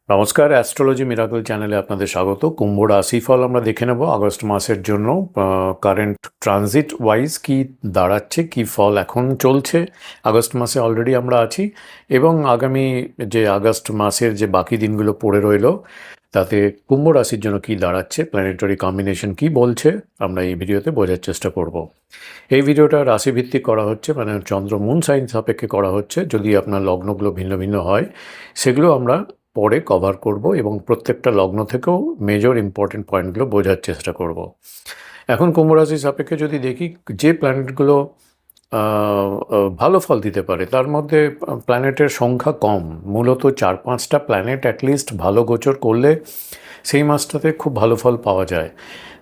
নমস্কার, astrology miracle চ্যানেলে আপনাদের স্বাগত। কুম্ভ রাশিফল আমরা দেখে নেব আগস্ট মাসের জন্য। কারেন্ট ট্রানজিট ওয়াইজ কি দাঁড়াচ্ছে, কি ফল এখন চলছে। আগস্ট মাসে অলরেডি আমরা আছি এবং আগামী যে আগস্ট মাসের যে বাকি দিনগুলো পড়ে রইলো তাতে কুম্ভ রাশির জন্য কি দাঁড়াচ্ছে, প্ল্যানেটারি কম্বিনেশন কি বলছে, আমরা এই ভিডিওতে বোঝার চেষ্টা করব। এই ভিডিওটা রাশিভিত্তিক করা হচ্ছে, মানে চন্দ্র মুন সাইন সাপেক্ষে করা হচ্ছে। যদি আপনার লগ্নগুলো ভিন্ন ভিন্ন হয় সেগুলো আমরা পরে কভার করব এবং প্রত্যেকটা লগ্ন থেকেও মেজর ইম্পর্টেন্ট পয়েন্টগুলো বোঝার চেষ্টা করব। এখন কুম্ভ রাশির সাপেক্ষে যদি দেখি যে প্ল্যানেটগুলো ভালো ফল দিতে পারে তার মধ্যে প্ল্যানেটের সংখ্যা কম, মূলত 4-5টা প্ল্যানেট অ্যাটলিস্ট ভালো গোচর করলে সেই মাসটাতে খুব ভালো ফল পাওয়া যায়।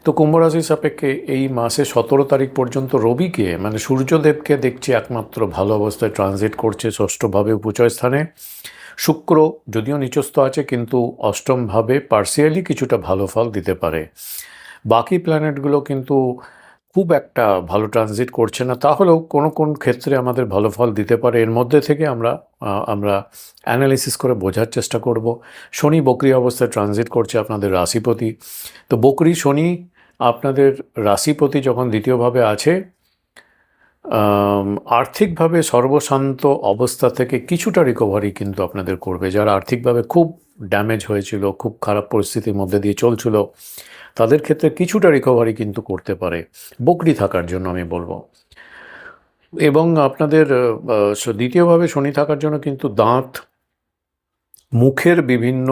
তো কুম্ভ রাশির সাপেক্ষে এই মাসে 17 তারিখ পর্যন্ত রবিকে, মানে সূর্যদেবকে দেখছি একমাত্র ভালো অবস্থায় ট্রানজিট করছে ষষ্ঠভাবে উপচয় স্থানে। শুক্র যদিও নিচস্থ আছে কিন্তু অষ্টমভাবে পার্সিয়ালি কিছুটা ভালো ফল দিতে পারে। বাকি প্ল্যানেটগুলো কিন্তু খুব একটা ভালো ট্রানজিট করছে না, তাহলেও কোনো কোন ক্ষেত্রে আমাদের ভালো ফল দিতে পারে। এর মধ্যে থেকে আমরা অ্যানালিসিস করে বোঝার চেষ্টা করব। শনি বকরি অবস্থায় ট্রানজিট করছে আপনাদের রাশিপতি। তো বকরি শনি আপনাদের রাশিপতি যখন দ্বিতীয়ভাবে আছে, আর্থিকভাবে সর্বশান্ত অবস্থা থেকে কিছুটা রিকভারি কিন্তু আপনাদের করবে। যারা আর্থিকভাবে খুব ড্যামেজ হয়েছিল, খুব খারাপ পরিস্থিতির মধ্যে দিয়ে চলছিল, তাদের ক্ষেত্রে কিছুটা রিকভারি কিন্তু করতে পারে বকরি থাকার জন্য আমি বলবো। এবং আপনাদের দ্বিতীয়ভাবে শনি থাকার জন্য কিন্তু দাঁত, মুখের বিভিন্ন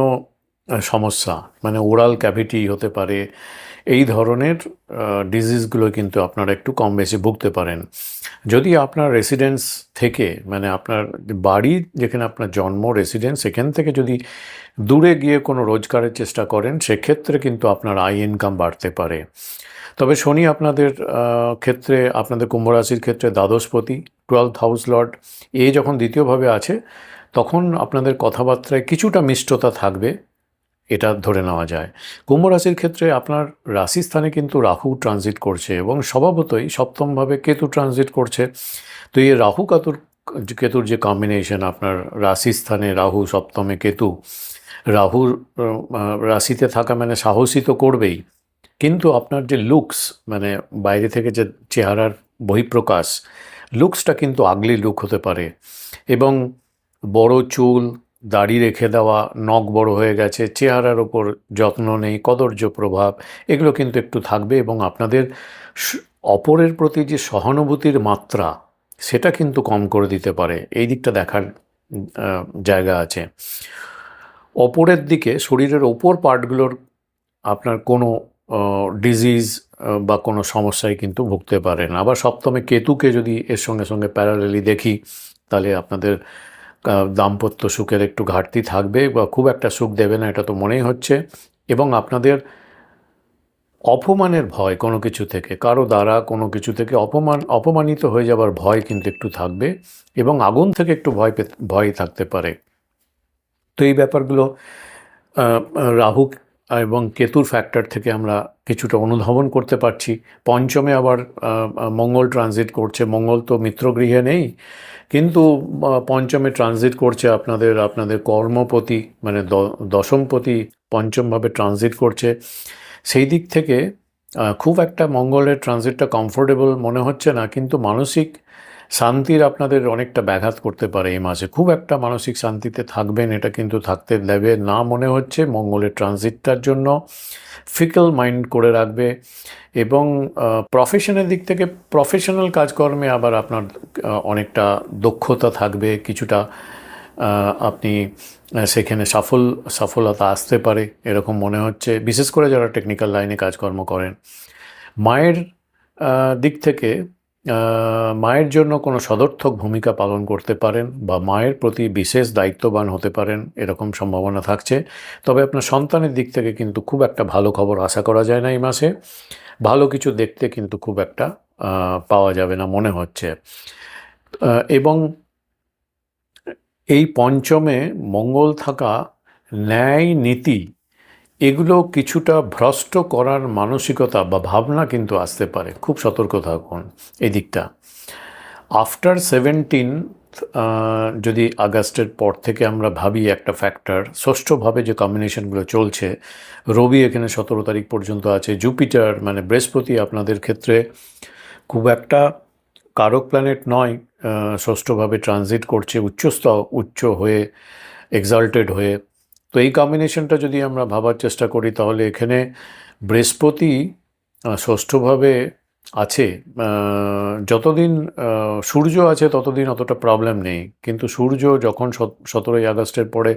সমস্যা, মানে ওরাল ক্যাভিটি হতে পারে, এই ধরনের ডিজিজগুলো কিন্তু আপনারা একটু কম বেশি ভুগতে পারেন। যদি আপনার রেসিডেন্স থেকে, মানে আপনার বাড়ি যেখানে আপনার জন্ম রেসিডেন্স, সেখান থেকে যদি দূরে গিয়ে কোনো রোজগারের চেষ্টা করেন সেক্ষেত্রে কিন্তু আপনার আয় ইনকাম বাড়তে পারে। তবে শনি আপনাদের ক্ষেত্রে, আপনাদের কুম্ভ রাশির ক্ষেত্রে দ্বাদশপতি, 12th হাউস লর্ড, এ যখন দ্বিতীয়ভাবে আছে তখন আপনাদের কথাবার্তায় কিছুটা মিষ্টতা থাকবে, এটা ধরে নেওয়া যায়। কুম্ভ রাশির ক্ষেত্রে আপনার রাশিস্থানে কিন্তু রাহু ট্রানজিট করছে এবং স্বভাবতই সপ্তমভাবে কেতু ট্রানজিট করছে। তো এই রাহু কেতুর যে কম্বিনেশন, আপনার রাশিস্থানে রাহু, সপ্তমে কেতু, রাহুর রাশিতে থাকা মানে সাহসী তো করবেই, কিন্তু আপনার যে লুকস, মানে বাইরে থেকে যে চেহারার বহিঃপ্রকাশ, লুকসটা কিন্তু আগলি লুক হতে পারে। এবং বড় চুল, দাড়ি রেখে দেওয়া, নখ বড় হয়ে গেছে, চেহারার ওপর যত্ন নেই, কদর্য প্রভাব, এগুলো কিন্তু একটু থাকবে। এবং আপনাদের অপরের প্রতি যে সহানুভূতির মাত্রা, সেটা কিন্তু কম করে দিতে পারে। এই দিকটা দেখার জায়গা আছে। অপরের দিকে শরীরের ওপর পার্টগুলোর আপনার কোনো ডিজিজ বা কোনো সমস্যায় কিন্তু ভুগতে পারেন। আবার সপ্তমে কেতুকে যদি এর সঙ্গে সঙ্গে প্যারালেলি দেখি, তাহলে আপনাদের দাম্পত্য সুখের একটু ঘাটতি থাকবে বা খুব একটা সুখ দেবে না, এটা তো মনেই হচ্ছে। এবং আপনাদের অপমানের ভয়, কোনো কিছু থেকে, কারো দ্বারা কোনো কিছু থেকে অপমানিত হয়ে যাবার ভয় কিন্তু একটু থাকবে এবং আগুন থেকে একটু ভয় থাকতে পারে। তো এই ব্যাপারগুলো রাহু এবং কেতুর ফ্যাক্টর থেকে আমরা কিছুটা অনুধাবন করতে পারছি। পঞ্চমে আবার মঙ্গল ট্রানজিট করছে। মঙ্গল তো মিত্রগৃহে নেই, কিন্তু পঞ্চমে ট্রানজিট করছে আপনাদের কর্মপতি, মানে দশমপতি পঞ্চমভাবে ট্রানজিট করছে। সেই দিক থেকে খুব একটা মঙ্গলের ট্রানজিটটা কমফোর্টেবল মনে হচ্ছে না, কিন্তু মানসিক শান্তির আপনাদের অনেকটা ব্যাঘাত করতে পারে এই মাসে। খুব একটা মানসিক শান্তিতে থাকবেন এটা কিন্তু থাকতে দেবে না মনে হচ্ছে। মঙ্গলের ট্রানজিটটার জন্য ফিকল মাইন্ড করে রাখবে। এবং প্রফেশনের দিক থেকে প্রফেশনাল কাজকর্মে আবার আপনার অনেকটা দক্ষতা থাকবে, কিছুটা আপনি সেখানে সফলতা আসতে পারে এরকম মনে হচ্ছে, বিশেষ করে যারা টেকনিক্যাল লাইনে কাজকর্ম করেন। মায়ের দিক থেকে মায়ের জন্য কোনো সদর্থক ভূমিকা পালন করতে পারেন বা মায়ের প্রতি বিশেষ দায়িত্ববান হতে পারেন, এরকম সম্ভাবনা থাকছে। তবে আপনার সন্তানের দিক থেকে কিন্তু খুব একটা ভালো খবর আশা করা যায় না এই মাসে। ভালো কিছু দেখতে কিন্তু খুব একটা পাওয়া যাবে না মনে হচ্ছে। এবং এই পঞ্চমে মঙ্গল থাকা ন্যায় নীতি, এগুলো কিছুটা ভ্রষ্ট করার মানসিকতা বা ভাবনা কিন্তু আসতে পারে। খুব সতর্ক থাকুন এই দিকটা। আফটার যদি আগস্টের পর থেকে আমরা ভাবি একটা ফ্যাক্টর, ষষ্ঠভাবে যে কম্বিনেশনগুলো চলছে, রবি এখানে 17 তারিখ পর্যন্ত আছে, জুপিটার মানে বৃহস্পতি আপনাদের ক্ষেত্রে খুব একটা কারক প্ল্যানেট নয়, ষষ্ঠভাবে ট্রানজিট করছে উচ্চ হয়ে, এক্সাল্টেড হয়ে। তো এই কম্বিনেশনটা যদি আমরা ভাবার চেষ্টা করি তাহলে এখানে বৃহস্পতি ষষ্ঠভাবে আছে, যতদিন সূর্য আছে ততদিন অতটা প্রবলেম নেই, কিন্তু সূর্য যখন 17ই আগস্টের পরে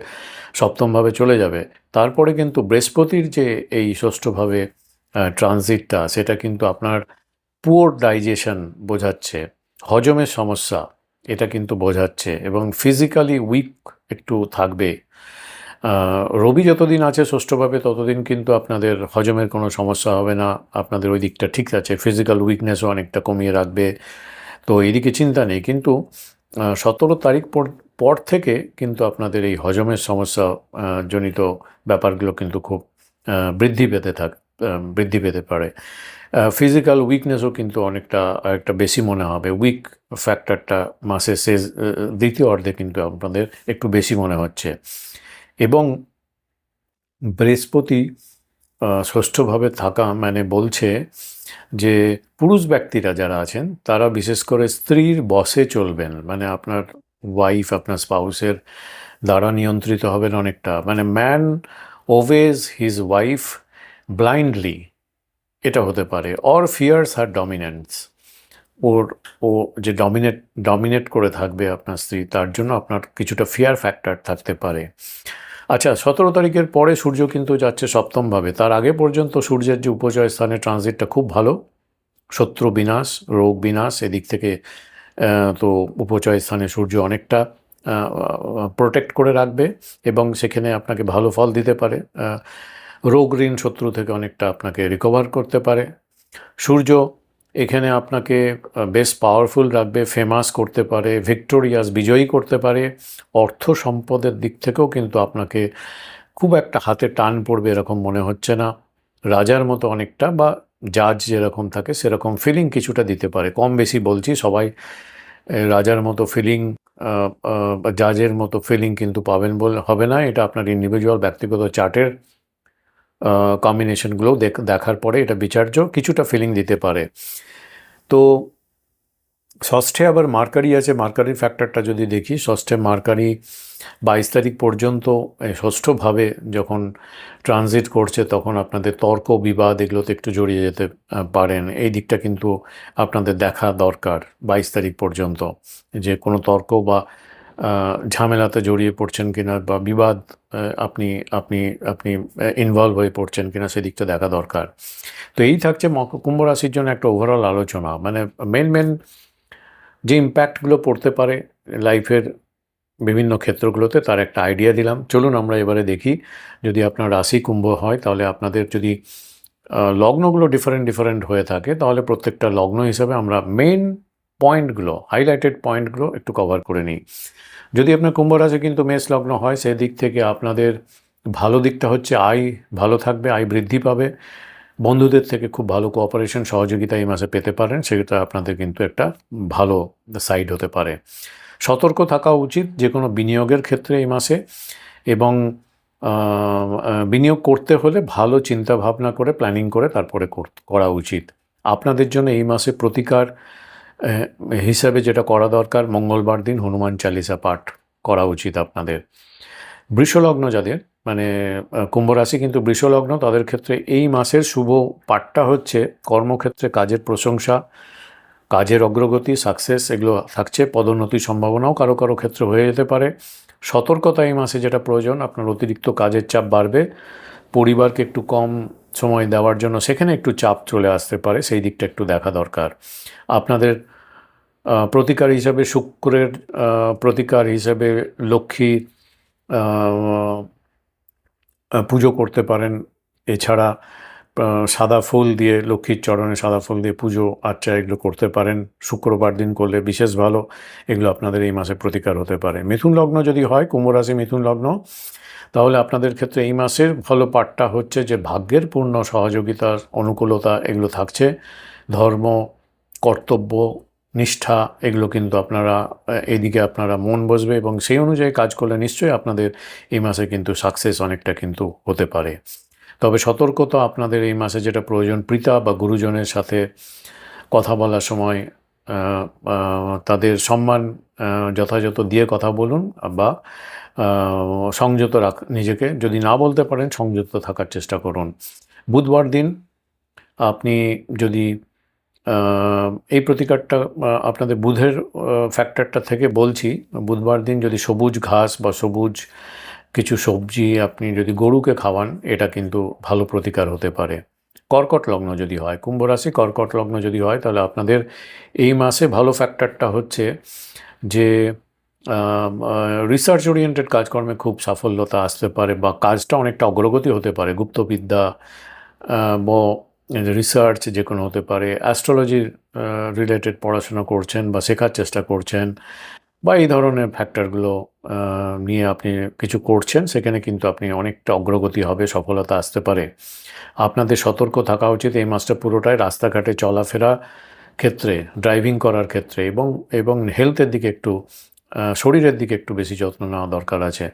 সপ্তমভাবে চলে যাবে, তারপরে কিন্তু বৃহস্পতির যে এই ষষ্ঠভাবে ট্রানজিটটা, সেটা কিন্তু আপনার পুয়ার ডাইজেশন বোঝাচ্ছে, হজমের সমস্যা এটা কিন্তু বোঝাচ্ছে, এবং ফিজিক্যালি উইক একটু থাকবে। রবি যতদিন আছে ষষ্ঠভাবে ততদিন কিন্তু আপনাদের হজমের কোনো সমস্যা হবে না, আপনাদের ওই দিকটা ঠিক আছে, ফিজিক্যাল উইকনেসও অনেকটা কমিয়ে রাখবে, তো এইদিকে চিন্তা নেই। কিন্তু 17 তারিখ পর থেকে কিন্তু আপনাদের এই হজমের সমস্যা জনিত ব্যাপারগুলো কিন্তু খুব বৃদ্ধি পেতে পারে। ফিজিক্যাল উইকনেসও কিন্তু একটা বেশি মনে হবে, উইক ফ্যাক্টরটা মাসের শেষ দ্বিতীয় অর্ধে কিন্তু আপনাদের একটু বেশি মনে হচ্ছে। এবং বৃহস্পতি ষষ্ঠভাবে থাকা মানে বলছে যে পুরুষ ব্যক্তিরা যারা আছেন তারা বিশেষ করে স্ত্রীর বশে চলবেন, মানে আপনার ওয়াইফ, আপনার স্পাউসের দ্বারা নিয়ন্ত্রিত হবেন অনেকটা, মানে ম্যান ওভেজ হিজ ওয়াইফ ব্লাইন্ডলি, এটা হতে পারে, অর ফিয়ার্স হার ডমিনেন্স, ও যে ডমিনেট করে থাকবে আপনার স্ত্রী, তার জন্য আপনার কিছুটা ফিয়ার ফ্যাক্টর থাকতে পারে। আচ্ছা, 17 তারিখের পরে সূর্য কিন্তু যাচ্ছে সপ্তমভাবে, তার আগে পর্যন্ত সূর্যের যে উপচয় স্থানে ট্রানজিটটা খুব ভালো, শত্রু বিনাশ, রোগ বিনাশ, এদিক থেকে তো উপচয় স্থানে সূর্য অনেকটা প্রোটেক্ট করে রাখবে এবং সেখানে আপনাকে ভালো ফল দিতে পারে, রোগ ঋণ শত্রু থেকে অনেকটা আপনাকে রিকভার করতে পারে। সূর্য এখানে আপনাকে বেশ পাওয়ারফুল রাখবে, ফেমাস করতে পারে, ভিক্টোরিয়াস, বিজয়ী করতে পারে, অর্থ সম্পদের দিক থেকেও কিন্তু আপনাকে খুব একটা হাতে টান পড়বে এরকম মনে হচ্ছে না, রাজার মতো অনেকটা, বা জাজ যেরকম থাকে সেরকম ফিলিং কিছুটা দিতে পারে, কম বেশি বলছি, সবাই রাজার মতো ফিলিং, জাজের মতো ফিলিং কিন্তু পাবেন বলে হবে না, এটা আপনার ইন্ডিভিজুয়াল ব্যক্তিগত চার্টের কম্বিনেশনগুলোও দেখার পরে এটা বিচার্য, কিছুটা ফিলিং দিতে পারে। তো ষষ্ঠে আবার মার্কারি আছে, মার্কারির ফ্যাক্টরটা যদি দেখি, ষষ্ঠে মার্কারি 22 তারিখ পর্যন্ত ষষ্ঠভাবে যখন ট্রানজিট করছে তখন আপনাদের তর্ক বিবাদ এগুলোতে একটু জড়িয়ে যেতে পারেন, এই দিকটা কিন্তু আপনাদের দেখা দরকার 22 তারিখ পর্যন্ত, যে কোনো তর্ক বা ঝামেলাতে জড়িয়ে পড়ছেন কিনা, বা বিবাদ আপনি আপনি আপনি ইনভলভ হয়ে পড়ছেন কিনা, সেদিকটা দেখা দরকার। তো এই থাকছে কুম্ভ রাশির জন্য একটা ওভারঅল আলোচনা, মানে মেন যে ইম্প্যাক্টগুলো পড়তে পারে লাইফের বিভিন্ন ক্ষেত্রগুলোতে তার একটা আইডিয়া দিলাম। চলুন আমরা এবারে দেখি, যদি আপনার রাশি কুম্ভ হয় তাহলে আপনাদের যদি লগ্নগুলো ডিফারেন্ট হয়ে থাকে তাহলে প্রত্যেকটা লগ্ন হিসাবে আমরা মেন পয়েন্টগুলো, হাইলাইটেড পয়েন্টগুলো একটু কভার করে নিই। যদি আপনার কুম্ভ রাশি কিন্তু মেষ লগ্ন হয়, সেদিক থেকে আপনাদের ভালো দিকটা হচ্ছে আয় ভালো থাকবে, আয় বৃদ্ধি পাবে, বন্ধুদের থেকে খুব ভালো কোঅপারেশন সহযোগিতা এই মাসে পেতে পারেন, সেটা আপনাদের কিন্তু একটা ভালো সাইড হতে পারে। সতর্ক থাকা উচিত যে কোনো বিনিয়োগের ক্ষেত্রে এই মাসে, এবং বিনিয়োগ করতে হলে ভালো চিন্তা ভাবনা করে প্ল্যানিং করে তারপরে করা উচিত। আপনাদের জন্য এই মাসে প্রতিকার হিসাবে যেটা করা দরকার, মঙ্গলবার দিন হনুমান চালিসা পাঠ করা উচিত আপনাদের। বৃষলগ্ন যাদের, মানে কুম্ভ রাশি কিন্তু বৃষলগ্ন, তাদের ক্ষেত্রে এই মাসের শুভ পাঠটা হচ্ছে কর্মক্ষেত্রে কাজের প্রশংসা, কাজের অগ্রগতি, সাকসেস এগুলো থাকছে, পদোন্নতির সম্ভাবনাও কারো ক্ষেত্রে হয়ে যেতে পারে। সতর্কতা এই মাসে যেটা প্রয়োজন, আপনার অতিরিক্ত কাজের চাপ বাড়বে, পরিবারকে একটু কম সময় দেওয়ার জন্য সেখানে একটু চাপ চলে আসতে পারে, সেই দিকটা একটু দেখা দরকার। আপনাদের প্রতিকার হিসাবে শুক্রের প্রতিকার হিসাবে লক্ষ্মী পুজো করতে পারেন, এছাড়া সাদা ফুল দিয়ে, লক্ষ্মীর চরণে সাদা ফুল দিয়ে পুজো আর্চা এগুলো করতে পারেন, শুক্রবার দিন করলে বিশেষ ভালো, এগুলো আপনাদের এই মাসে প্রতিকার হতে পারে। মিথুন লগ্ন যদি হয়, কুম্ভ রাশি মিথুন লগ্ন, তাহলে আপনাদের ক্ষেত্রে এই মাসের ভালো পাঠটা হচ্ছে যে ভাগ্যের পূর্ণ সহযোগিতা, অনুকূলতা এগুলো থাকছে, ধর্ম, কর্তব্য নিষ্ঠা, এগুলো কিন্তু আপনারা এদিকে আপনারা মন বসবে এবং সেই অনুযায়ী কাজ করলে নিশ্চয়ই আপনাদের এই মাসে কিন্তু সাকসেস অনেকটা কিন্তু হতে পারে। তবে সতর্কতা আপনাদের এই মাসে যেটা প্রয়োজন, পিতা বা গুরুজনের সাথে কথা বলার সময় তাদের সম্মান যথাযথ দিয়ে কথা বলুন বা সংযত নিজেকে যদি না বলতে পারেন সংযত থাকার চেষ্টা করুন। বুধবার দিন আপনি যদি এই প্রতিকারটা আপনাদের বুধের ফ্যাক্টরটা থেকে বলছি, বুধবার দিন যদি সবুজ ঘাস বা সবুজ কিছু সবজি আপনি যদি গরুকে খাওয়ান, এটা কিন্তু ভালো প্রতিকার হতে পারে। কর্কট লগ্ন যদি হয়, কুম্ভ রাশি কর্কট লগ্ন যদি হয়, তাহলে আপনাদের এই মাসে ভালো ফ্যাক্টরটা হচ্ছে যে রিসার্চ ওরিয়েন্টেড কাজকর্মে খুব সাফল্যতা আসতে পারে বা কাজটা অনেকটা অগ্রগতি হতে পারে। গুপ্তবিদ্যা বা রিসার্চ যে কোনো হতে পারে, অ্যাস্ট্রোলজির রিলেটেড পড়াশোনা করছেন বা শেখার চেষ্টা করছেন বা এই ধরনের ফ্যাক্টরগুলো নিয়ে আপনি কিছু করছেন, সেখানে কিন্তু আপনি অনেকটা অগ্রগতি হবে, সফলতা আসতে পারে। আপনাদের সতর্ক থাকা উচিত এই মাসটা পুরোটাই রাস্তাঘাটে চলাফেরা ক্ষেত্রে, ড্রাইভিং করার ক্ষেত্রে এবং হেলথের দিকে একটু শরীরের দিকে একটু বেশি যত্ন নেওয়া দরকার আছে।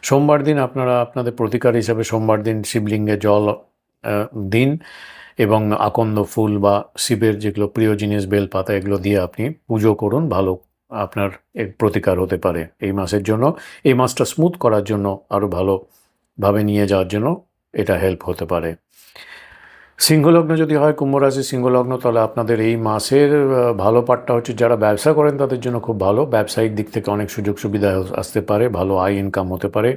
সোমবার দিন আপনারা আপনাদের প্রতিকার হিসাবে সোমবার দিন শিবলিঙ্গে জল দিন এবং আকন্দ ফুল বা শিবের যেগুলো প্রিয় জিনিস বেলপাতা এগুলো দিয়ে আপনি পুজো করুন, ভালো আপনার এক প্রতিকার হতে পারে এই মাসের জন্য। এই মাসটা স্মুথ করার জন্য, আরও ভালোভাবে নিয়ে যাওয়ার জন্য এটা হেল্প হতে পারে। সিংহলগ্ন যদি হয়, কুম্ভ রাশি সিংহলগ্ন, তাহলে আপনাদের এই মাসের ভালো পার্টটা হচ্ছে যারা ব্যবসা করেন তাদের জন্য খুব ভালো। ব্যবসায়িক দিক থেকে অনেক সুযোগ সুবিধা আসতে পারে, ভালো আয় ইনকাম হতে পারে,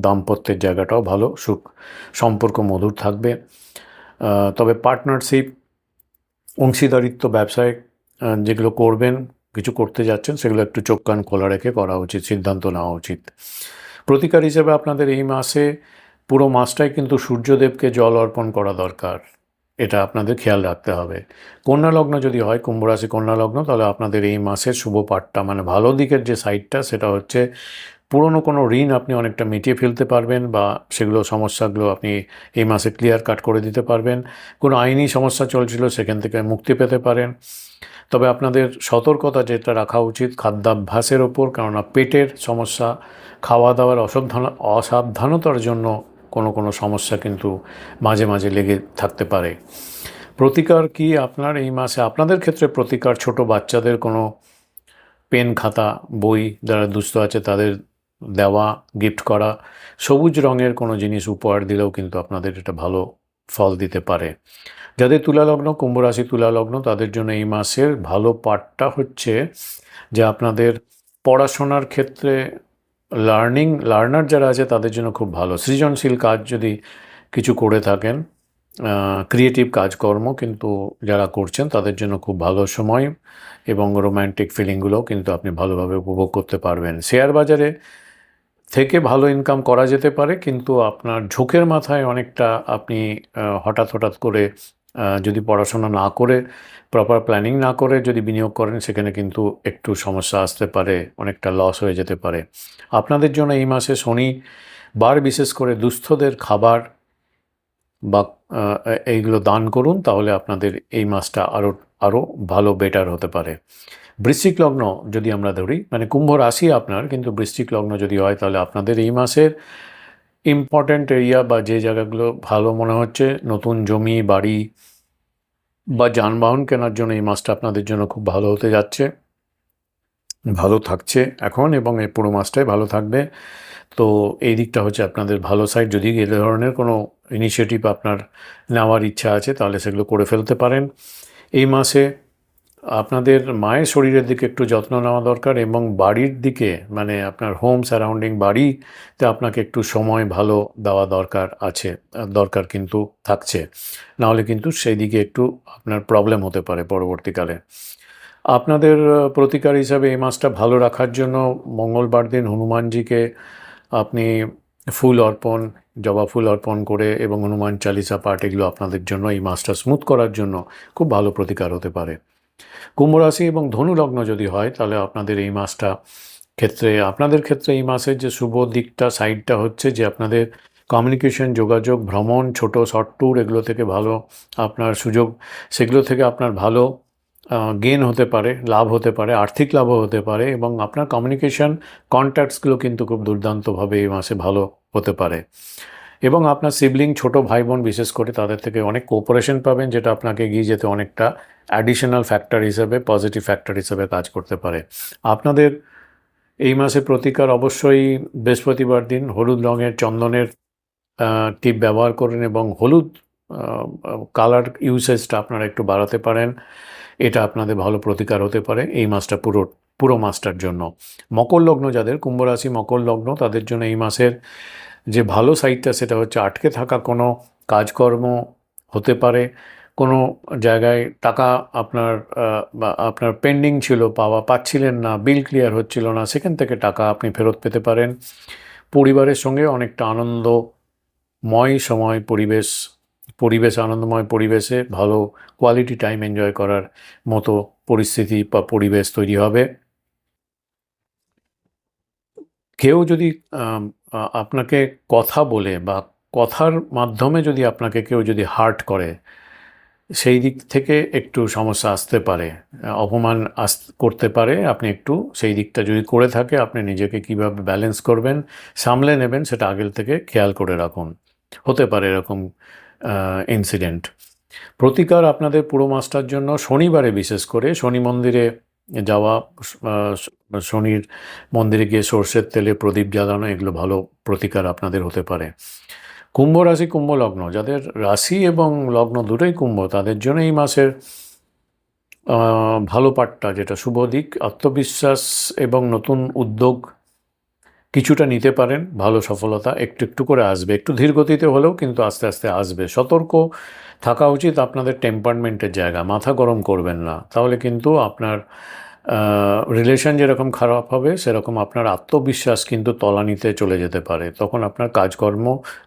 দাম্পত্যের জায়গাটাও ভালো, সুখ সম্পর্ক মধুর থাকবে। তবে পার্টনারশিপ, অংশীদারিত্ব, ব্যবসায় যেগুলো করবেন, কিছু করতে যাচ্ছেন, সেগুলো একটু চোখ কান খোলা রেখে করা উচিত, সিদ্ধান্ত নেওয়া উচিত। প্রতিকার হিসেবে আপনাদের এই মাসে পুরো মাসটাই কিন্তু সূর্যদেবকে জল অর্পণ করা দরকার, এটা আপনাদের খেয়াল রাখতে হবে। কন্যা লগ্ন যদি হয়, কুম্ভ রাশি কন্যা লগ্ন, তাহলে আপনাদের এই মাসের শুভ পাঠটা মানে ভালো দিকের যে সাইডটা সেটা হচ্ছে পুরনো কোনো ঋণ আপনি অনেকটা মিটিয়ে ফেলতে পারবেন বা সেগুলো সমস্যাগুলো আপনি এই মাসে ক্লিয়ার কাট করে দিতে পারবেন। কোনো আইনি সমস্যা চলছিল সেখান থেকে মুক্তি পেতে পারেন। তবে আপনাদের সতর্কতা যেটা রাখা উচিত খাদ্যাভ্যাসের ওপর, কেননা পেটের সমস্যা, খাওয়া দাওয়ার অসাবধানতার জন্য কোনো সমস্যা কিন্তু মাঝে মাঝে লেগে থাকতে পারে। প্রতিকার কি আপনার এই মাসে আপনাদের ক্ষেত্রে প্রতিকার, ছোট বাচ্চাদের কোনো পেন, খাতা, বই যারা দুস্থ আছে তাদের দেওয়া, গিফট করা, সবুজ রঙের কোনো জিনিস উপহার দিলেও কিন্তু আপনাদের এটা ভালো ফল দিতে পারে। যাদের তুলালগ্ন, কুম্ভ রাশি তুলালগ্ন, তাদের জন্য এই মাসের ভালো পার্টটা হচ্ছে যে আপনাদের পড়াশোনার ক্ষেত্রে লার্নার যারা আছে তাদের জন্য খুব ভালো। সৃজনশীল কাজ যদি কিছু করে থাকেন, ক্রিয়েটিভ কাজকর্ম কিন্তু যারা করছেন তাদের জন্য খুব ভালো সময় এবং রোম্যান্টিক ফিলিংগুলোও কিন্তু আপনি ভালোভাবে উপভোগ করতে পারবেন। শেয়ার বাজারে থেকে ভালো ইনকাম করা যেতে পারে, কিন্তু আপনার ঝোঁকের মাথায় অনেকটা আপনি হঠাৎ করে যদি পড়াশোনা না করে, প্রপার প্ল্যানিং না করে যদি বিনিয়োগ করেন, সেখানে কিন্তু একটু সমস্যা আসতে পারে, অনেকটা লস হয়ে যেতে পারে। আপনাদের জন্য এই মাসে শনিবার বিশেষ করে দুস্থদের খাবার বা এইগুলো দান করুন, তাহলে আপনাদের এই মাসটা আরও ভালো বেটার হতে পারে। বৃশ্চিক লগ্ন যদি আমরা ধরি, মানে কুম্ভ রাশি আপনার, কিন্তু বৃশ্চিক লগ্ন যদি হয়, তাহলে আপনাদের এই মাসের ইম্পর্ট্যান্ট এরিয়া বা যে জায়গাগুলো ভালো মনে হচ্ছে, নতুন জমি, বাড়ি বা যানবাহন কেনার জন্য এই মাসটা আপনাদের জন্য খুব ভালো হতে যাচ্ছে, ভালো থাকছে এখন এবং এই পুরো মাসটাই ভালো থাকবে। তো এই দিকটা হচ্ছে আপনাদের ভালো সাইড। যদি এই ধরনের কোনো ইনিশিয়েটিভ আপনার নেওয়ার ইচ্ছা আছে তাহলে সেগুলো করে ফেলতে পারেন। এই মাসে আপনাদের মায়ের শরীরের দিকে একটু যত্ন নেওয়া দরকার এবং বাড়ির দিকে, মানে আপনার হোম সারাউন্ডিং বাড়িতে আপনাকে একটু সময় ভালো দেওয়া দরকার কিন্তু থাকছে, নাহলে কিন্তু সেই দিকে একটু আপনার প্রবলেম হতে পারে পরবর্তীকালে। আপনাদের প্রতিকার হিসাবে এই মাসটা ভালো রাখার জন্য মঙ্গলবার দিন হনুমানজিকে আপনি জবা ফুল অর্পণ করে এবং হনুমান চালিসা পাঠ, এগুলো আপনাদের জন্য এই মাসটা স্মুথ করার জন্য খুব ভালো প্রতিকার হতে পারে। কুম্ভ রাশি এবং ধনু লগ্ন যদি হয়, তাহলে আপনাদের ক্ষেত্রে এই মাসের যে শুভ দিকটা, সাইডটা হচ্ছে যে আপনাদের কমিউনিকেশন, যোগাযোগ, ভ্রমণ, ছোট শর্ট ট্যুর, এগুলো থেকে ভালো আপনার সুযোগ, সেগুলো থেকে আপনার ভালো গেন হতে পারে, লাভ হতে পারে, আর্থিক লাভও হতে পারে, এবং আপনার কমিউনিকেশন কন্ট্যাক্টসগুলো কিন্তু খুব দুর্দান্তভাবে এই মাসে ভালো হতে পারে। এবং আপনার সিবলিং, ছোট ভাই বোন বিশেষ করে, তাদের থেকে অনেক কোঅপারেশন পাবেন, যেটা আপনাকে এগিয়ে যেতে অনেকটা অ্যাডিশনাল ফ্যাক্টর হিসেবে, পজিটিভ ফ্যাক্টর হিসেবে কাজ করতে পারে। আপনাদের এই মাসে প্রতিকার অবশ্যই বৃহস্পতিবার দিন হলুদ রঙের চন্দনের টিপ ব্যবহার করেন, এবং হলুদ কালার ইউসেজটা আপনারা একটু বাড়াতে পারেন। এটা আপনাদের ভালো প্রতিকার হতে পারে এই মাসটা, পুরো মাসটার জন্য। মকর লগ্ন যাদের, কুম্ভ রাশি মকর লগ্ন, তাদের জন্য এই মাসের যে ভালো সাইডটা সেটা হচ্ছে আটকে থাকা কোনো কাজকর্ম হতে পারে, কোনো জায়গায় টাকা আপনার পেন্ডিং ছিল, পাচ্ছিলেন না, বিল ক্লিয়ার হচ্ছিল না, সেখান থেকে টাকা আপনি ফেরত পেতে পারেন। পরিবারের সঙ্গে অনেকটা আনন্দময় সময়, আনন্দময় পরিবেশে ভালো কোয়ালিটি টাইম এনজয় করার মতো পরিস্থিতি বা পরিবেশ তৈরি হবে। কেউ যদি আপনাকে কথা বলে বা কথার মাধ্যমে যদি আপনাকে কেউ যদি হার্ট করে, সেই দিক থেকে একটু সমস্যা আসতে পারে, অপমান করতে পারে। আপনি একটু সেই দিকটা যদি করে থাকে, আপনি নিজেকে কিভাবে ব্যালেন্স করবেন, সামলে নেবেন, সেটা আগের থেকে খেয়াল করে রাখুন। হতে পারে এরকম ইনসিডেন্ট। প্রতিকার আপনাদের পুরো মাসটার জন্য শনিবারে বিশেষ করে শনি মন্দিরে যাওয়া, শনির মন্দিরে গিয়ে সর্ষের তেলে প্রদীপ জ্বালানো, এগুলো ভালো প্রতিকার আপনাদের হতে পারে। কুম্ভ রাশি কুম্ভ লগ্ন যাদের, রাশি এবং লগ্ন দুটোই কুম্ভ, তাদের জন্য এই মাসের ভালো পাটটা, যেটা শুভ দিক, আত্মবিশ্বাস এবং নতুন উদ্যোগ কিছুটা নিতে পারেন। ভালো সফলতা একটু একটু করে আসবে, একটু ধীর গতিতে হলেও কিন্তু আস্তে আস্তে আসবে। সতর্ক থাকা উচিত আপনাদের টেম্পারমেন্টের জায়গা, মাথা গরম করবেন না, তাহলে কিন্তু আপনার রিলেশন যেরকম খারাপ হবে, সেরকম আপনার আত্মবিশ্বাস কিন্তু তলানিতে চলে যেতে পারে। তখন আপনার কাজকর্ম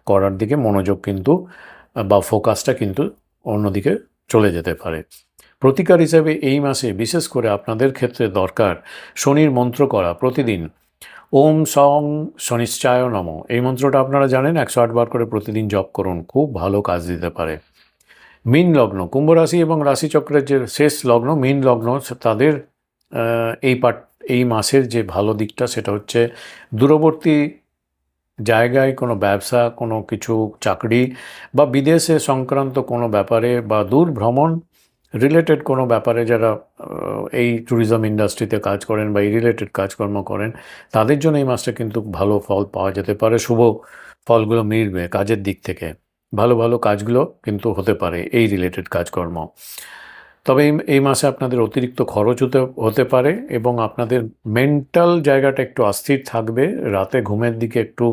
করার দিকে মনোযোগ কিন্তু বা ফোকাসটা কিন্তু অন্যদিকে চলে যেতে পারে। প্রতিকার হিসেবে এই মাসে বিশেষ করে আপনাদের ক্ষেত্রে দরকার শনির মন্ত্র করা প্রতিদিন। ওম সং শনিশ্চায় নম, এই মন্ত্রটা আপনারা জানেন, 108 বার করে প্রতিদিন জপ করুন, খুব ভালো কাজ দিতে পারে। মীন লগ্ন, কুম্ভ রাশি এবং রাশিচক্রের যে শেষ লগ্ন মীন লগ্ন, তাদের এই মাসের যে ভালো দিকটা সেটা হচ্ছে দূরবর্তী জায়গায় কোনো ব্যবসা, কোনো কিছু চাকরি বা বিদেশে সংক্রান্ত কোনো ব্যাপারে বা দূর ভ্রমণ রিলেটেড কোনো ব্যাপারে, যারা এই ট্যুরিজম ইন্ডাস্ট্রিতে কাজ করেন বা এই রিলেটেড কাজকর্ম করেন, তাদের জন্য এই মাসটা কিন্তু ভালো ফল পাওয়া যেতে পারে। শুভ ফলগুলো মিলবে কাজের দিক থেকে, ভালো ভালো কাজগুলো কিন্তু হতে পারে এই রিলেটেড কাজকর্ম। তবে এই মাসে আপনাদের অতিরিক্ত খরচ হতে পারে, এবং আপনাদের মেন্টাল জায়গাটা একটু অস্থির থাকবে। রাতে ঘুমের দিকে একটু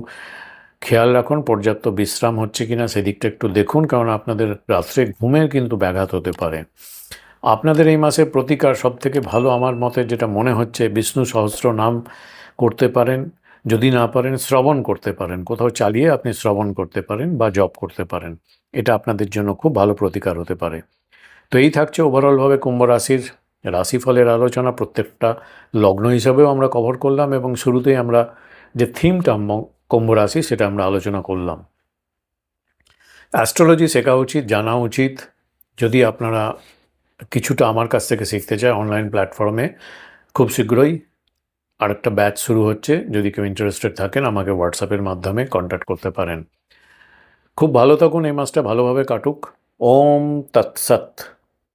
খেয়াল রাখুন, পর্যাপ্ত বিশ্রাম হচ্ছে কিনা সেদিকটা একটু দেখুন, কারণ আপনাদের রাত্রে ঘুমের কিন্তু ব্যাঘাত হতে পারে। আপনাদের এই মাসের প্রতিকার সবথেকে ভালো আমার মতে যেটা মনে হচ্ছে, বিষ্ণু সহস্র নাম করতে পারেন, যদি না পারেন শ্রবণ করতে পারেন, কোথাও চালিয়ে আপনি শ্রবণ করতে পারেন বা জপ করতে পারেন। এটা আপনাদের জন্য খুব ভালো প্রতিকার হতে পারে। তো এই থাকছে ওভারঅলভাবে কুম্ভ রাশির রাশিফলের আলোচনা। প্রত্যেকটা লগ্ন হিসাবেও আমরা কভার করলাম, এবং শুরুতেই আমরা যে থিমটা কুম্ভ রাশি সেটা আমরা আলোচনা করলাম। অ্যাস্ট্রোলজি শেখা উচিত, জানা উচিত। যদি আপনারা কিছুটা আমার কাছ থেকে শিখতে চায়, অনলাইন প্ল্যাটফর্মে খুব শীঘ্রই আরেকটা ব্যাচ শুরু হচ্ছে। যদি কেউ ইন্টারেস্টেড থাকেন, আমাকে হোয়াটসঅ্যাপের মাধ্যমে কন্ট্যাক্ট করতে পারেন। খুব ভালো থাকুন, এই মাসটা ভালোভাবে কাটুক। ওম তৎসৎ।